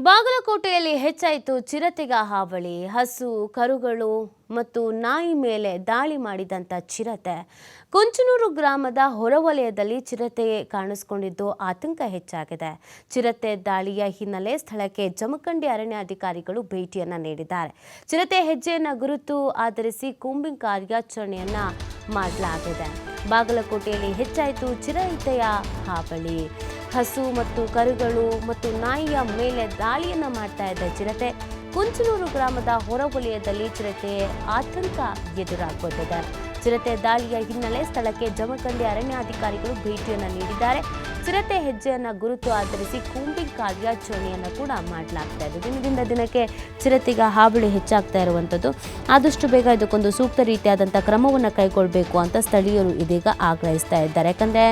ಬಾಗಲಕೋಟೆಯಲ್ಲಿ ಹೆಚ್ಚಾಯಿತು ಚಿರತೆಗ ಹಾವಳಿ. ಹಸು, ಕರುಗಳು ಮತ್ತು ನಾಯಿ ಮೇಲೆ ದಾಳಿ ಮಾಡಿದಂಥ ಚಿರತೆ. ಕುಂಚನೂರು ಗ್ರಾಮದ ಹೊರವಲಯದಲ್ಲಿ ಚಿರತೆ ಕಾಣಿಸಿಕೊಂಡಿದ್ದು ಆತಂಕ ಹೆಚ್ಚಾಗಿದೆ. ಚಿರತೆ ದಾಳಿಯ ಹಿನ್ನೆಲೆ ಸ್ಥಳಕ್ಕೆ ಜಮಖಂಡಿ ಅರಣ್ಯಾಧಿಕಾರಿಗಳು ಭೇಟಿಯನ್ನ ನೀಡಿದ್ದಾರೆ. ಚಿರತೆ ಹೆಜ್ಜೆಯನ್ನ ಗುರುತು ಆಧರಿಸಿ ಕೂಂಬಿಂಗ್ ಕಾರ್ಯಾಚರಣೆಯನ್ನ ಮಾಡಲಾಗಿದೆ. ಬಾಗಲಕೋಟೆಯಲ್ಲಿ ಹೆಚ್ಚಾಯಿತು ಚಿರತೆಯ ಹಾವಳಿ. ಹಸು ಮತ್ತು ಕರುಗಳು ಮತ್ತು ನಾಯಿಯ ಮೇಲೆ ದಾಳಿಯನ್ನ ಮಾಡ್ತಾ ಇದೆ ಚಿರತೆ. ಕುಂಚನೂರು ಗ್ರಾಮದ ಹೊರವಲಯದಲ್ಲಿ ಚಿರತೆ ಆತಂಕ ಎದುರಾಗುತ್ತಿದೆ. ಚಿರತೆ ದಾಳಿಯ ಹಿನ್ನೆಲೆ ಸ್ಥಳಕ್ಕೆ ಜಮಖಂಡಿ ಅರಣ್ಯಾಧಿಕಾರಿಗಳು ಭೇಟಿಯನ್ನು ನೀಡಿದ್ದಾರೆ. ಚಿರತೆ ಹೆಜ್ಜೆಯನ್ನ ಗುರುತು ಆಧರಿಸಿ ಕೂಂಬಿಂಗ್ ಕಾರ್ಯಾಚರಣೆಯನ್ನು ಕೂಡ ಮಾಡಲಾಗ್ತಾ ಇದೆ. ದಿನದಿಂದ ದಿನಕ್ಕೆ ಚಿರತೆಗ ಹಾವಳಿ ಹೆಚ್ಚಾಗ್ತಾ ಇರುವಂಥದ್ದು. ಆದಷ್ಟು ಬೇಗ ಇದಕ್ಕೊಂದು ಸೂಕ್ತ ರೀತಿಯಾದಂಥ ಕ್ರಮವನ್ನು ಕೈಗೊಳ್ಳಬೇಕು ಅಂತ ಸ್ಥಳೀಯರು ಇದೀಗ ಆಗ್ರಹಿಸ್ತಾ ಇದ್ದಾರೆ. ಯಾಕಂದರೆ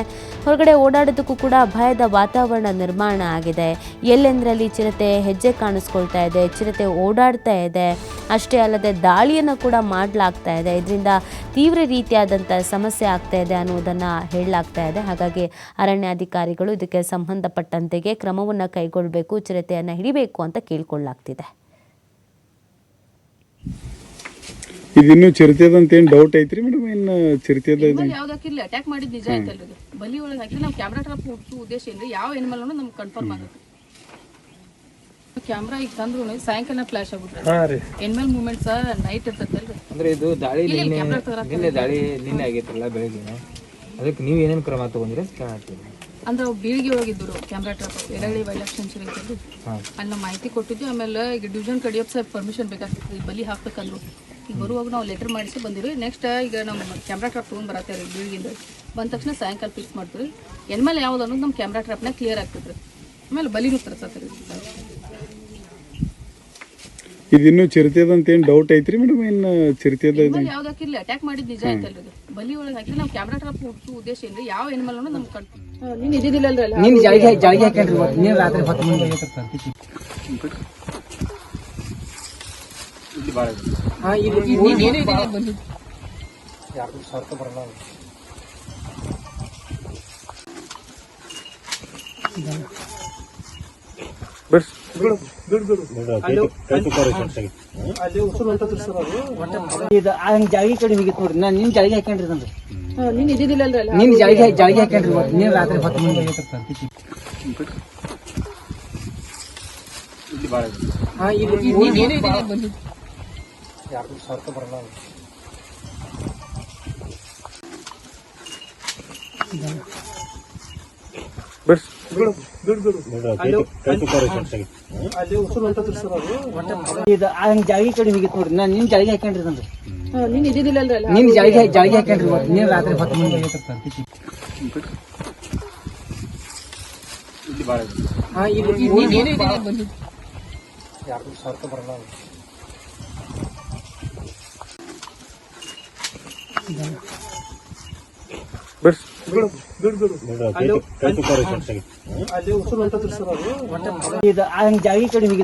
ಹೊರಗಡೆ ಓಡಾಡೋದಕ್ಕೂ ಕೂಡ ಭಯದ ವಾತಾವರಣ ನಿರ್ಮಾಣ ಆಗಿದೆ. ಎಲ್ಲೆಂದರಲ್ಲಿ ಚಿರತೆ ಹೆಜ್ಜೆ ಕಾಣಿಸ್ಕೊಳ್ತಾ ಇದೆ, ಚಿರತೆ ಓಡಾಡ್ತಾ ಇದೆ. ಅಷ್ಟೇ ಅಲ್ಲದೆ ದಾಳಿಯನ್ನು ಕೂಡ ಮಾಡಲಾಗ್ತಾ ಇದೆ. ಇದರಿಂದ ತೀವ್ರ ರೀತಿಯಾದಂಥ ಸಮಸ್ಯೆ ಆಗ್ತಾ ಇದೆ ಅನ್ನೋದನ್ನು ಹೇಳಲಾಗ್ತಾ ಇದೆ. ಹಾಗಾಗಿ ಅರಣ್ಯಾಧಿಕಾರಿಗಳು ಇದಕ್ಕೆ ಸಂಬಂಧಪಟ್ಟಂತೆಗೆ ಕ್ರಮವನ್ನು ಕೈಗೊಳ್ಳಬೇಕು, ಚಿರತೆಯನ್ನು ಹಿಡಿಬೇಕು ಅಂತ ಕೇಳ್ಕೊಳ್ಳಲಾಗ್ತಿದೆ. ಇದಿನ್ನು ಚಿರತೆದಂತ ಏನು ಡೌಟ್ ಐತ್ರಿ ಮೇಡಮ್? ಇನ್ನು ಚಿರತೆದ ಯಾವ್ದಕ್ಕಿಲ್ಲ ಅಟ್ಯಾಕ್ ಮಾಡಿದ್ ನಿಜ ಐತಲ್ಲ. ಬಲಿ ಒಳಗೆ ಹಾಕಿ ನಾವು ಕ್ಯಾಮ್ರಾ ಟ್ರಾಪ್ ಹುಡ್ಸೋ ಉದ್ದೇಶ ಏನ್ರಿ? ಯಾವ ಎನಿಮಲ್ ಅನ್ನೋ ನಮ್ಗೆ ಕನ್ಫರ್ಮ್ ಆಗುತ್ತೆ. ಕ್ಯಾಮ್ರಾ ಈಗ ತಂದ್ರು ಸಾಯಂಕಾಲ ಫ್ಲಾಶ್ ಆಗುತ್ತೆ. ಎನಿಮಲ್ ಮೂವ್ಮೆಂಟ್ಸ್ ನೈಟ್ ಇರ್ತೈತಲ್ರಿ. ಅಂದ್ರೆ ಇದು ದಾಳಿ ನಿನ್ನೆ ಆಗೈತ್ರಲ್ಲ ಬೆಳಿಗ್ಗೆ. ಅದಕ್ಕೆ ನೀವು ಏನೇನು ಕ್ರಮ ತಗೊಂಡ್ರಿ ಅಂತ ಕೇಳ್ತೀವಿ. ಅಂದ್ರೆ ಬೀಳಿಗೆ ಒಳಗಿದ್ರು camera trap Edahalli wildlife sanctuary ಐತಲ್ರಿ, ಅಲ್ಲಿ ನಾವು ಮಾಹಿತಿ ಕೊಟ್ಟಿದ್ವಿ. ಆಮೇಲೆ ಈಗ ಡಿವಿಷನ್ ಕಡಿಯಪ್ಪ ಸರ್ ಪರ್ಮಿಷನ್ ಬೇಕಾಗ್ತದೆ ಬಲಿ ಹಾಕ್ಬೇಕಂದ್ರು. ಈಗ ಬರುವಾಗ ನಾವು ಲೆಟರ್ ಮಾಡಿಸಿ ಬಂದಿರಿ. ನೆಕ್ಸ್ಟ್ ಈಗ ನಮ್ಮ ಕ್ಯಾಮ್ರಾ ಟ್ರಾಪ್ ತೊಗೊಂಡು ಬರತ್ತೇವೆ ರೀ. ಬೀಳಿಗಿಂದ ಬಂದ ತಕ್ಷಣ ಸಾಯಂಕಾಲ ಫಿಕ್ಸ್ ಮಾಡ್ತೀವಿ. ಎನ್ಮೇಲೆ ಯಾವ್ದು ಅನ್ನೋದು ನಮ್ಮ ಕ್ಯಾಮ್ರಾ ಟ್ರಾಪ್ನಾಗ ಕ್ಲಿಯರ್ ಆಗ್ತದೆ. ಆಮೇಲೆ ಬಲಿನೂ ತರಿಸತ್ತೀರಿ. ಇದಿನ್ನು ಚಿರತೆದಂತ ಏನು ಡೌಟ್ ಐತ್ರಿ ಮೇಡಮ್? ಇನ್ನು ಚಿರತೆದ ಯಾವ್ದಕ್ಕಿಲ್ಲ ಅಟ್ಯಾಕ್ ಮಾಡಿದ್ ನಿಜ ಐತಲ್ರಿ. ಬಲಿ ಒಳಗೆ ಹಾಕಿ ನಾವು ಕ್ಯಾಮ್ರಾ ಟ್ರಾಪ್ ಹುಡ್ಸೋ ಉದ್ದೇಶ ಏನ್ರಿ? ಯಾವ ಎನಿಮಲ್ ಅನ್ನೋ ನಮ್ಗೆ ನೀನ್ ಇದಿದ್ದಿಲ್ಲಲ್ರಿ. ನೀನ್ ಜಾಳಿಗೆ ಹಾಕೊಂಡ್ರಿ ನೀನ್ ರಾತ್ರಿ 10 ಮಂದಿ ಜಾಳಿಗೆ ಕಡೆ ಹೋಗಿತ್ತು ನೋಡ್ರಿ. ನಾನು ನಿನ್ ಜಾಳಿಗೆ ಹಾಕೊಂಡ್ರಿ ತಂದ್ರಿ. ನೀನ್ ಇದಿದ್ದಿಲ್ಲಲ್ರಿ. ನೀನ್ ಜಾಳಿಗೆ ಹಾಕೊಂಡ್ರಿ ನೀನ್ ರಾತ್ರಿ 10 ಮಂದಿ ಜಾಳಿಗೆ ಕಡೆ ಹೋಗಿತ್ತು ನೋಡ್ರಿ. ನಾನು ನಿನ್ ಜಾಳಿಗೆ ಹಾಕೊಂಡ್ರಿ ತಂದ್ರಿ. ನೀನ್ ಇದಿದ್ದಿಲ್ಲಲ್ರಿ. ನೀನ್ ಜಾಳಿಗೆ ಹಾಕೊಂಡ್ರಿ ನೀನ್ ರಾತ್ರಿ 10 ಮಂದಿ ಜಾಳಿಗೆ ಕಡೆ ಹೋಗಿತ್ತು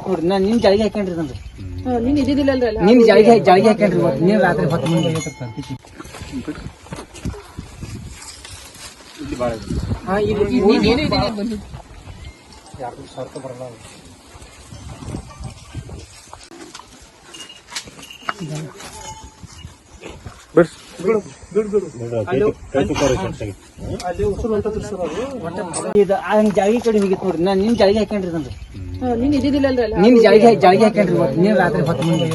ನೋಡ್ರಿ. ನಾನು ನಿನ್ ಜಾಳಿಗೆ ಹಾಕೊಂಡ್ರಿ ತಂದ್ರಿ. ನೀನ್ ಇದಿದ್ದಿಲ್ಲಲ್ರಿ. ನೀನ್ ಜಾಳಿಗೆ ಹಾಕೊಂಡ್ರಿ ನೀನ್ ರಾತ್ರಿ 10 ಮಂದಿ ಜಾಳಿಗೆ ಕಡೆ ಹೋಗಿತ್ತು ನೋಡ್ರಿ. ನಾನು ನಿನ್ ಜಾಳಿಗೆ ಹಾಕೊಂಡ್ರಿ ತಂದ್ರಿ. ನೀನ್ ಇದಿದ್ದಿಲ್ಲಲ್ರಿ. ನೀನ್ ಜಾಳಿಗೆ ಹಾಕೊಂಡ್ರಿ ನೀನ್ ರಾತ್ರಿ 10 ಮಂದಿ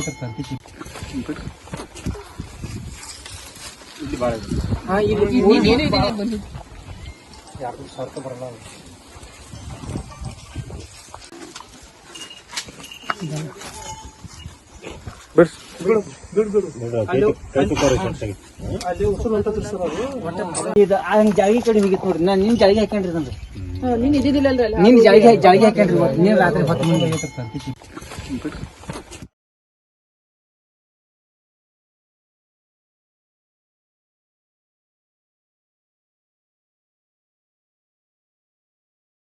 ಜಾಳಿಗೆ ಕಡೆ ಹೋಗಿತ್ತು ನೋಡ್ರಿ. ನಾನು ನಿನ್ ಜಾಳಿಗೆ ಹಾಕೊಂಡ್ರಿ ತಂದ್ರಿ. ನೀನ್ ಇದಿದ್ದಿಲ್ಲಲ್ರಿ. ನೀನ್ ಜಾಳಿಗೆ ಹಾಕೊಂಡ್ರಿ ನೀನ್ ರಾತ್ರಿ 10 ಮಂದಿ